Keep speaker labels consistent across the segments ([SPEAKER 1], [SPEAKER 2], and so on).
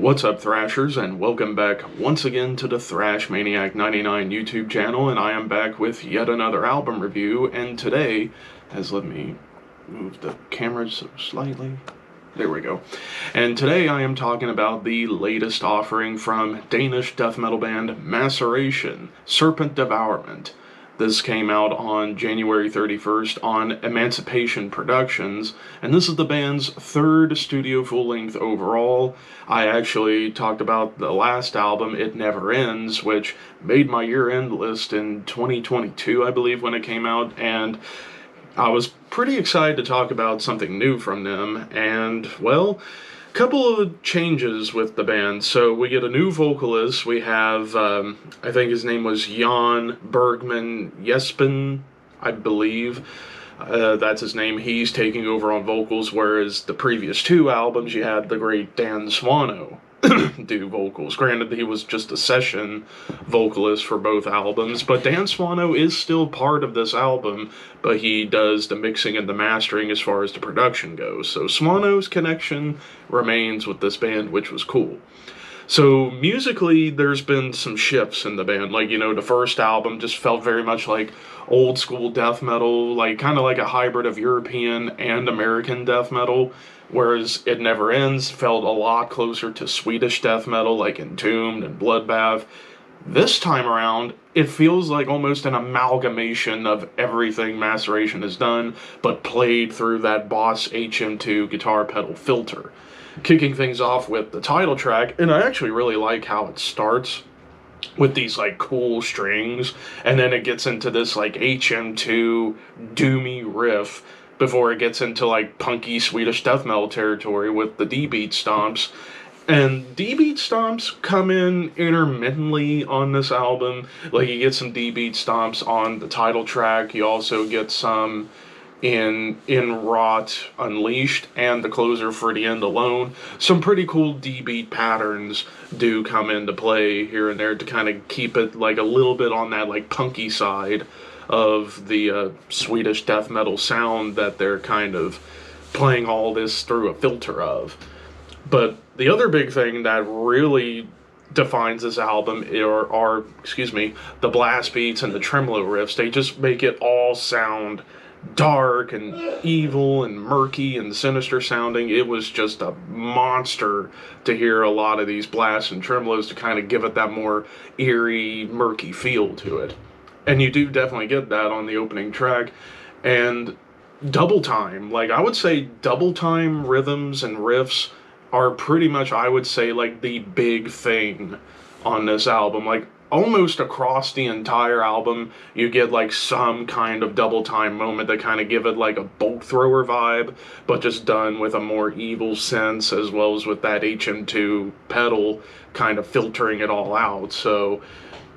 [SPEAKER 1] What's up, Thrashers, and welcome back once again to the Thrash Maniac 99 YouTube channel, and I am back with yet another album review, and today, let me move the camera slightly, there we go, and today I am talking about the latest offering from Danish death metal band Maceration, SERPENT DEVOURMENT. This came out on January 31st on Maceration Productions, and this is the band's third studio full-length overall. I actually talked about the last album, It Never Ends, which made my year-end list in 2022, I believe, when it came out, and I was pretty excited to talk about something new from them, and, well, couple of changes with the band. So we get a new vocalist. We have, I think his name was Jan Bergman Jespen, I believe. That's his name. He's taking over on vocals, whereas the previous two albums you had the great Dan Swano do vocals. Granted, he was just a session vocalist for both albums, but Dan Swano is still part of this album, but he does the mixing and the mastering as far as the production goes. So Swano's connection remains with this band, which was cool. So musically, there's been some shifts in the band. Like, you know, the first album just felt very much like old school death metal, like kind of like a hybrid of European and American death metal, whereas It Never Ends felt a lot closer to Swedish death metal, like Entombed and Bloodbath. This time around, it feels like almost an amalgamation of everything Maceration has done, but played through that Boss HM2 guitar pedal filter. Kicking things off with the title track, and I actually really like how it starts with these like cool strings, and then it gets into this like HM2 doomy riff before it gets into like punky Swedish death metal territory with the D-beat stomps. And D-beat stomps come in intermittently on this album. Like, you get some D-beat stomps on the title track, you also get some in Rot Unleashed and the closer For the End Alone. Some pretty cool D-beat patterns do come into play here and there to kind of keep it like a little bit on that like punky side of the Swedish death metal sound that they're kind of playing all this through a filter of. But the other big thing that really defines this album are the blast beats and the tremolo riffs. They just make it all sound dark and evil and murky and sinister sounding. It was just a monster to hear a lot of these blasts and tremolos to kind of give it that more eerie, murky feel to it. And you do definitely get that on the opening track. And double time, like I would say double time rhythms and riffs are pretty much, I would say, like the big thing on this album. Like almost across the entire album, you get like some kind of double time moment that kind of give it like a bolt thrower vibe, but just done with a more evil sense, as well as with that HM2 pedal kind of filtering it all out. So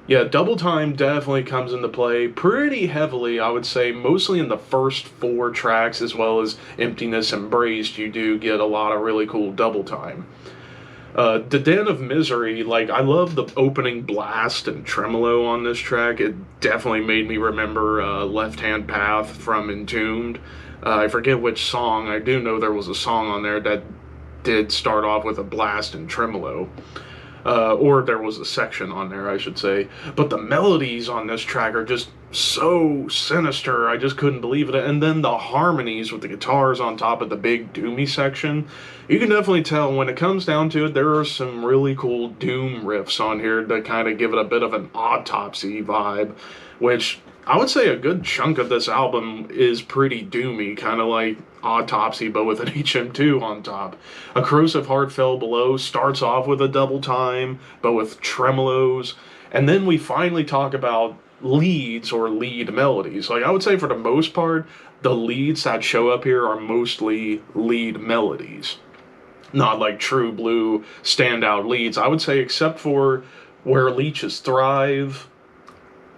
[SPEAKER 1] yeah, double time definitely comes into play pretty heavily, I would say, mostly in the first four tracks, as well as Emptiness Embraced. You do get a lot of really cool double time. The Den of Misery, like, I love the opening blast and tremolo on this track. It definitely made me remember Left Hand Path from Entombed. I forget which song. I do know there was a song on there that did start off with a blast and tremolo. Or there was a section on there, I should say. But the melodies on this track are just so sinister, I just couldn't believe it. And then the harmonies with the guitars on top of the big doomy section, you can definitely tell when it comes down to it, there are some really cool doom riffs on here that kind of give it a bit of an autopsy vibe, which I would say a good chunk of this album is pretty doomy, kind of like Autopsy, but with an HM2 on top. A Corrosive Heart Fell Below starts off with a double time, but with tremolos, and then we finally talk about leads or lead melodies. Like, I would say for the most part, the leads that show up here are mostly lead melodies. Not like true blue standout leads, I would say, except for Where Leeches Thrive,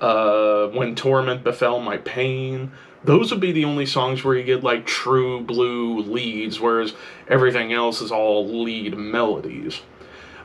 [SPEAKER 1] When Torment Befell My Pain. Those would be the only songs where you get like true blue leads, whereas everything else is all lead melodies.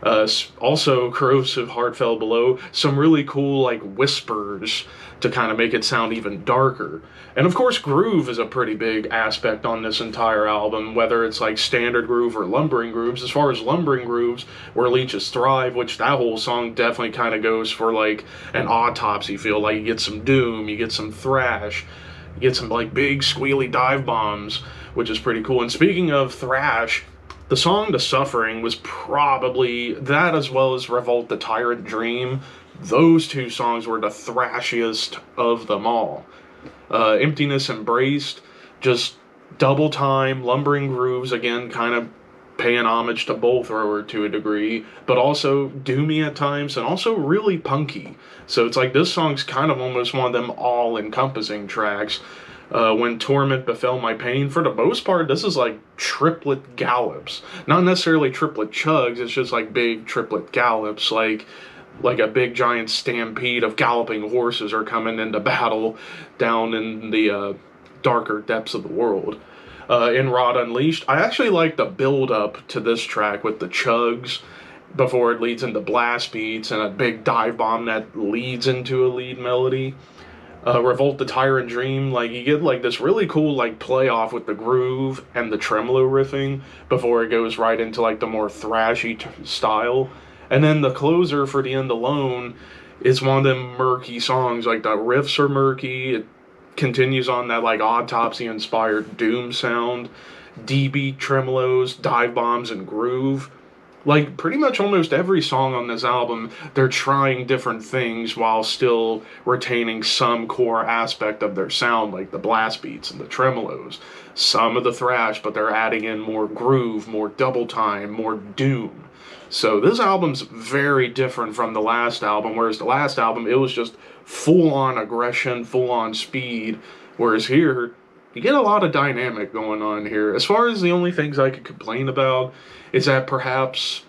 [SPEAKER 1] Also, Corrosive Heart Fell Below, some really cool like whispers to kind of make it sound even darker. And of course, groove is a pretty big aspect on this entire album, whether it's like standard groove or lumbering grooves. As far as lumbering grooves, where leeches thrive, which that whole song definitely kind of goes for like an autopsy feel. Like you get some doom, you get some thrash, you get some like big squealy dive bombs, which is pretty cool. And speaking of thrash, the song The Suffering was probably that, as well as Revolt the Tyrant Dream. Those two songs were the thrashiest of them all. Emptiness Embraced, just double time, lumbering grooves, again, kind of paying homage to both or to a degree, but also doomy at times and also really punky. So it's like this song's kind of almost one of them all-encompassing tracks. When Torment Befell My Pain, for the most part, this is like triplet gallops. Not necessarily triplet chugs, it's just like big triplet gallops, like a big giant stampede of galloping horses are coming into battle down in the darker depths of the world. In Rod Unleashed, I actually like the build-up to this track with the chugs before it leads into blast beats and a big dive bomb that leads into a lead melody. Revolt the Tyrant Dream, like you get like this really cool like play off with the groove and the tremolo riffing before it goes right into like the more thrashy style. And then the closer for The End Alone is one of them murky songs. Like the riffs are murky. It continues on that like Autopsy inspired doom sound, D-beat tremolos, dive bombs, and groove. Like pretty much almost every song on this album, they're trying different things while still retaining some core aspect of their sound, like the blast beats and the tremolos, some of the thrash, but they're adding in more groove, more double time, more doom. So this album's very different from the last album, whereas the last album, it was just full-on aggression, full-on speed, whereas here, you get a lot of dynamic going on here. As far as the only things I could complain about is that perhaps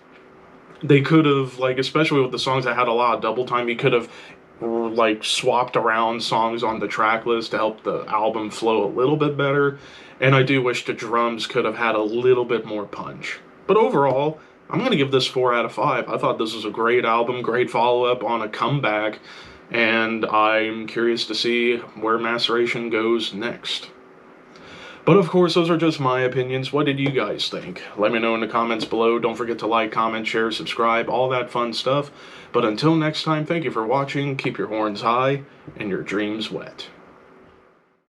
[SPEAKER 1] they could have, like, especially with the songs that had a lot of double time, you could have, like, swapped around songs on the track list to help the album flow a little bit better. And I do wish the drums could have had a little bit more punch. But overall, I'm going to give this 4 out of 5. I thought this was a great album, great follow-up on a comeback, and I'm curious to see where Maceration goes next. But of course, those are just my opinions. What did you guys think? Let me know in the comments below. Don't forget to like, comment, share, subscribe, all that fun stuff. But until next time, thank you for watching. Keep your horns high and your dreams wet.